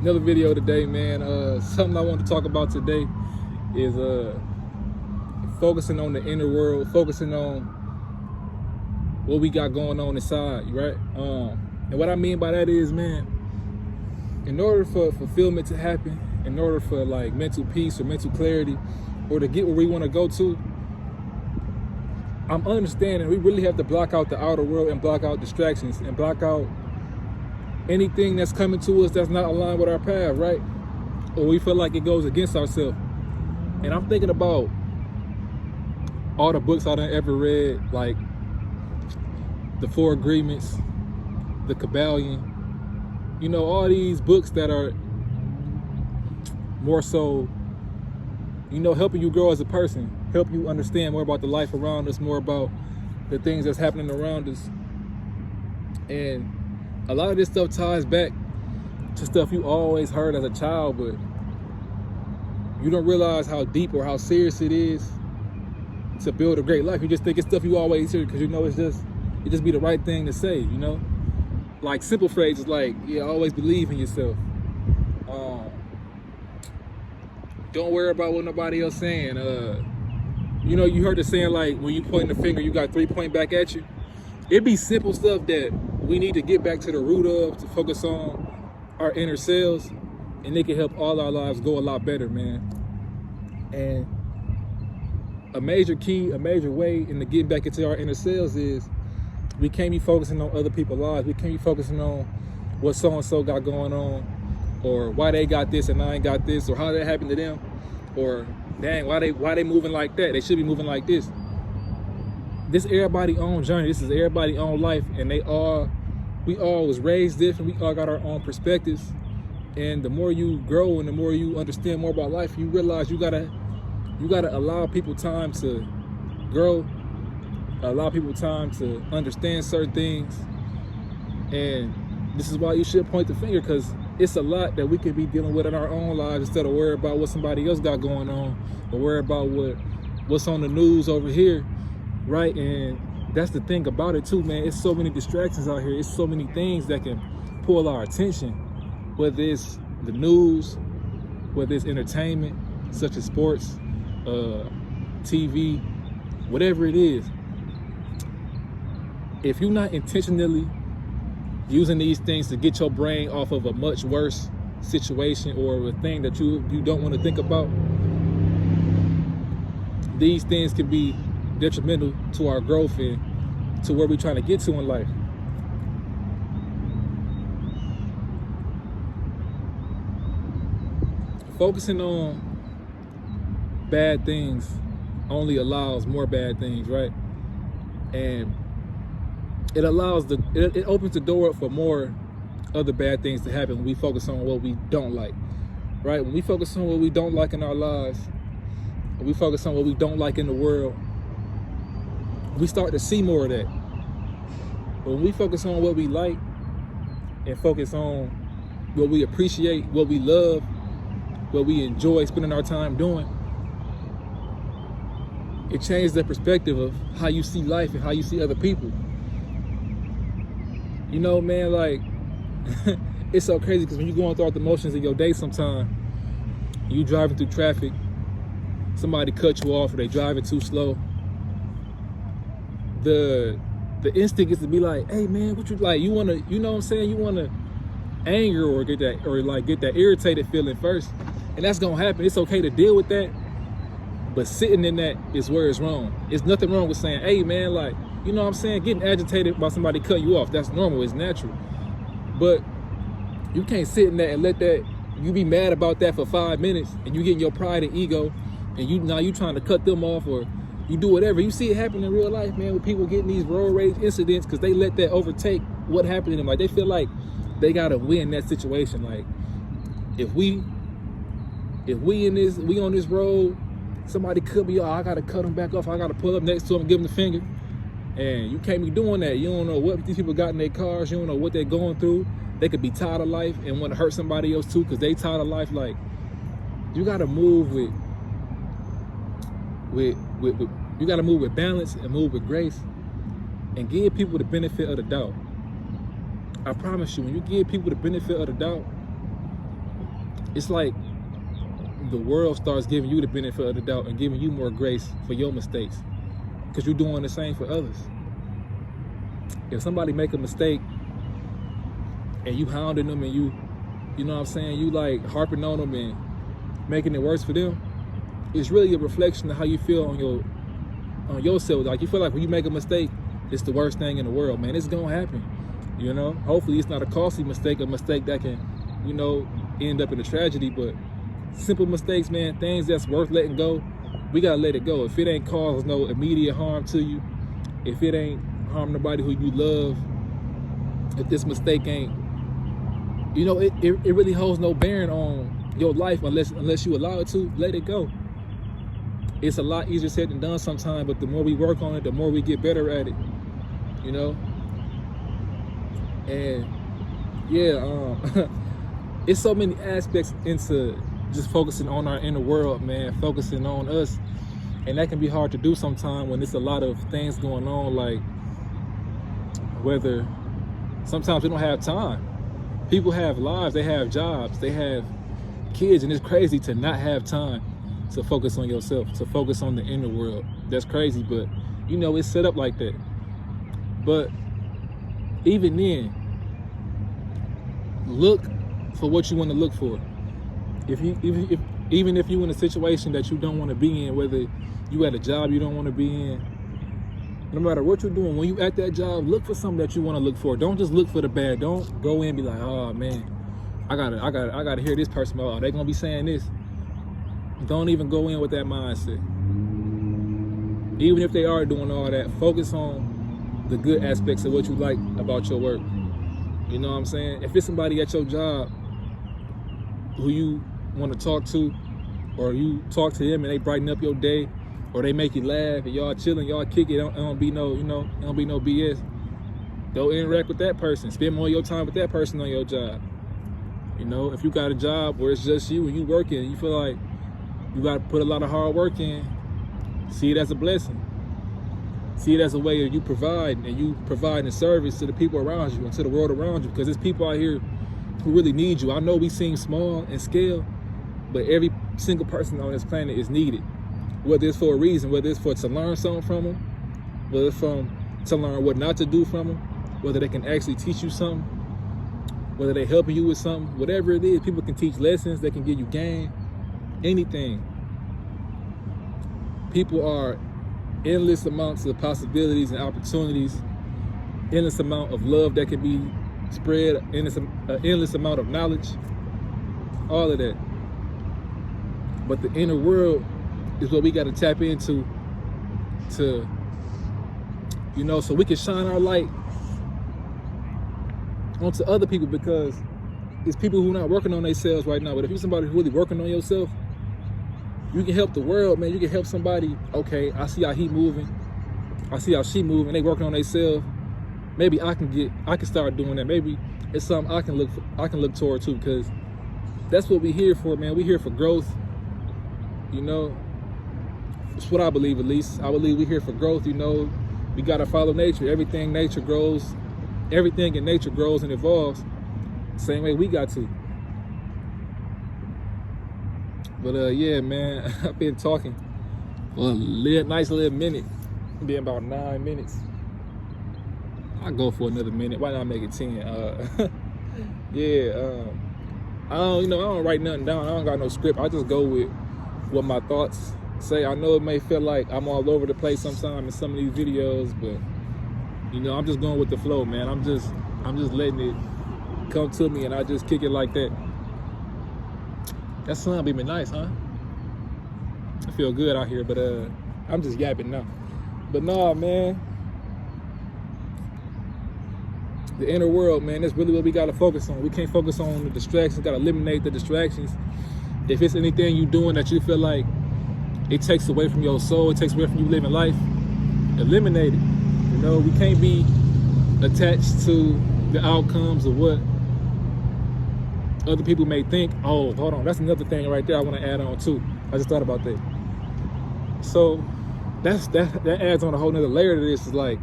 Another video today, man. Something I want to talk about today is focusing on the inner world, focusing on what we got going on inside, right? And what I mean by that is, man, in order for fulfillment to happen, in order for like mental peace or mental clarity, or to get where we want to go to, I'm understanding we really have to block out the outer world and block out distractions and block out anything that's coming to us that's not aligned with our path, right? Or we feel like it goes against ourselves. And I'm thinking about all the books I done ever read, like The Four Agreements, The Kabbalion, you know, all these books that are more so, you know, helping you grow as a person, help you understand more about the life around us, more about the things that's happening around us. And a lot of this stuff ties back to stuff you always heard as a child, but you don't realize how deep or how serious it is to build a great life. You just think it's stuff you always hear because you know it just be the right thing to say, you know? Like simple phrases like, yeah, always believe in yourself. Don't worry about what nobody else saying. You know, you heard the saying like, when you point the finger, you got 3 pointing back at you. It be simple stuff that we need to get back to the root of, to focus on our inner selves, and it can help all our lives go a lot better, man. And a major key, a major way into getting back into our inner selves is we can't be focusing on other people's lives. We can't be focusing on what so-and-so got going on, or why they got this and I ain't got this, or how that happened to them, or dang, why they moving like that? They should be moving like this. This everybody's own journey. This is everybody's own life, and we all was raised different. We all got our own perspectives, and the more you grow and the more you understand more about life, you realize you gotta allow people time to grow, allow people time to understand certain things. And this is why you should point the finger, because it's a lot that we could be dealing with in our own lives instead of worry about what somebody else got going on, or worry about what's on the news over here, right? And that's the thing about it too, man. It's so many distractions out here. It's so many things that can pull our attention, whether it's the news, whether it's entertainment, such as sports, TV, whatever it is. If you're not intentionally using these things to get your brain off of a much worse situation or a thing that you don't want to think about, these things can be detrimental to our growth and to where we're trying to get to in life. Focusing on bad things only allows more bad things, right? And it opens the door up for more other bad things to happen when we focus on what we don't like, right? When we focus on what we don't like in our lives, when we focus on what we don't like in the world, we start to see more of that. But when we focus on what we like and focus on what we appreciate, what we love, what we enjoy spending our time doing, it changes the perspective of how you see life and how you see other people. You know, man, like, it's so crazy because when you're going through the motions of your day sometime, you driving through traffic, somebody cut you off or they driving too slow, the instinct is to be like, hey man, what you like, you wanna, you know what I'm saying, you wanna anger or get that irritated feeling first, and that's gonna happen. It's okay to deal with that, but sitting in that is where it's wrong. It's nothing wrong with saying, hey man, like, you know what I'm saying, getting agitated by somebody cut you off, that's normal, it's natural. But you can't sit in that and let that, you be mad about that for 5 minutes and you getting your pride and ego, and now you trying to cut them off, or you do whatever. You see it happen in real life, man, with people getting these road rage incidents because they let that overtake what happened to them. Like, they feel like they gotta win that situation. Like, if we on this road, somebody cut me off, I gotta cut them back off, I gotta pull up next to them and give them the finger. And you can't be doing that. You don't know what these people got in their cars. You don't know what they're going through. They could be tired of life and want to hurt somebody else too because they tired of life. Like, you gotta move you gotta move with balance and move with grace and give people the benefit of the doubt. I promise you, when you give people the benefit of the doubt, it's like the world starts giving you the benefit of the doubt and giving you more grace for your mistakes, because you're doing the same for others. If somebody make a mistake and you hounding them and you know what I'm saying, you like harping on them and making it worse for them, it's really a reflection of how you feel on yourself. Like, you feel like when you make a mistake, it's the worst thing in the world, man. It's gonna happen, you know. Hopefully it's not a costly mistake, a mistake that can, you know, end up in a tragedy. But simple mistakes, man, things that's worth letting go, we gotta let it go. If it ain't caused no immediate harm to you, if it ain't harm nobody who you love, if this mistake ain't, you know, it really holds no bearing on your life unless you allow it to, let it go. It's a lot easier said than done sometimes, but the more we work on it, the more we get better at it, you know. And yeah, it's so many aspects into just focusing on our inner world, man, focusing on us. And that can be hard to do sometimes when there's a lot of things going on, like whether sometimes we don't have time. People have lives, they have jobs, they have kids, and it's crazy to not have time to focus on yourself, to focus on the inner world. That's crazy, but you know, it's set up like that. But even then, look for what you want to look for. Even if you're in a situation that you don't want to be in, whether you at a job you don't want to be in, no matter what you're doing, when you at that job, look for something that you want to look for. Don't just look for the bad. Don't go in and be like, oh man, I gotta hear this person. Oh, they gonna be saying this. Don't even go in with that mindset. Even if they are doing all that, focus on the good aspects of what you like about your work. You know what I'm saying? If it's somebody at your job who you want to talk to, or you talk to them and they brighten up your day, or they make you laugh and y'all chilling, y'all kick it, it don't be no, you know, it don't be no BS. Go interact with that person. Spend more of your time with that person on your job. You know, if you got a job where it's just you and you working, you feel like you got to put a lot of hard work in, see it as a blessing. See it as a way of you providing, and you providing a service to the people around you and to the world around you, because there's people out here who really need you. I know we seem small in scale, but every single person on this planet is needed. Whether it's for a reason, whether it's for to learn something from them, whether it's to learn what not to do from them, whether they can actually teach you something, whether they're helping you with something, whatever it is, people can teach lessons, they can give you game, anything. People are endless amounts of possibilities and opportunities, endless amount of love that can be spread, endless amount of knowledge, all of that. But the inner world is what we got to tap into, to, you know, so we can shine our light onto other people, because it's people who are not working on themselves right now. But if you're somebody who's really working on yourself, you can help the world, man. You can help somebody. Okay, I see how he moving, I see how she moving, they working on themselves. Maybe I can start doing that. Maybe it's something I can look toward too, because that's what we're here for, man. We're here for growth, you know. That's what I believe, at least. I believe we're here for growth, you know. We gotta follow nature. Everything in nature grows and evolves same way we got to. But yeah, man, I've been talking for a nice little minute. Been about 9 minutes. I'll go for another minute. Why not make it 10? Yeah, I don't write nothing down. I don't got no script. I just go with what my thoughts say. I know it may feel like I'm all over the place sometimes in some of these videos, but you know, I'm just going with the flow, man. I'm just letting it come to me, and I just kick it like that. That sun be nice, huh? I feel good out here, but I'm just yapping now. But nah, man. The inner world, man, that's really what we gotta focus on. We can't focus on the distractions, gotta eliminate the distractions. If it's anything you doing that you feel like it takes away from your soul, it takes away from you living life, eliminate it. You know, we can't be attached to the outcomes of what other people may think. Oh, hold on, that's another thing right there I wanna add on too. I just thought about that. So that adds on a whole nother layer to this, is like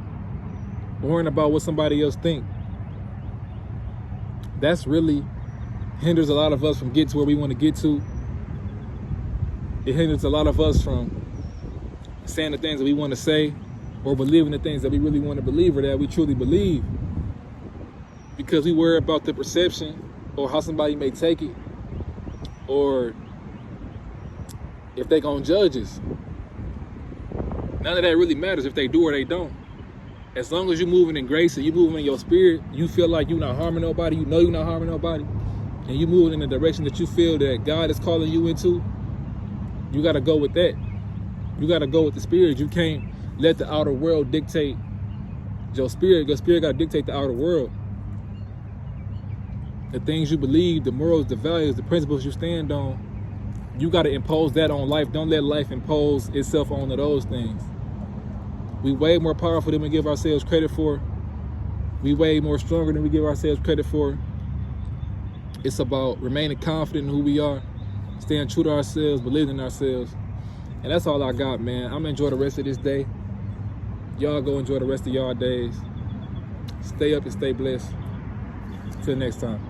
worrying about what somebody else think. That's really hinders a lot of us from getting to where we want to get to. It hinders a lot of us from saying the things that we want to say or believing the things that we really want to believe or that we truly believe, because we worry about the perception or how somebody may take it, or if they gonna judge us. None of that really matters if they do or they don't. As long as you're moving in grace and you're moving in your spirit, you feel like you're not harming nobody, you know you're not harming nobody, and you're moving in the direction that you feel that God is calling you into, you gotta go with that. You gotta go with the spirit. You can't let the outer world dictate your spirit. Your spirit gotta dictate the outer world. The things you believe, the morals, the values, the principles you stand on, you gotta impose that on life. Don't let life impose itself onto those things. We way more powerful than we give ourselves credit for. We way more stronger than we give ourselves credit for. It's about remaining confident in who we are, staying true to ourselves, believing in ourselves. And that's all I got, man. I'm gonna enjoy the rest of this day. Y'all go enjoy the rest of y'all days. Stay up and stay blessed. Till next time.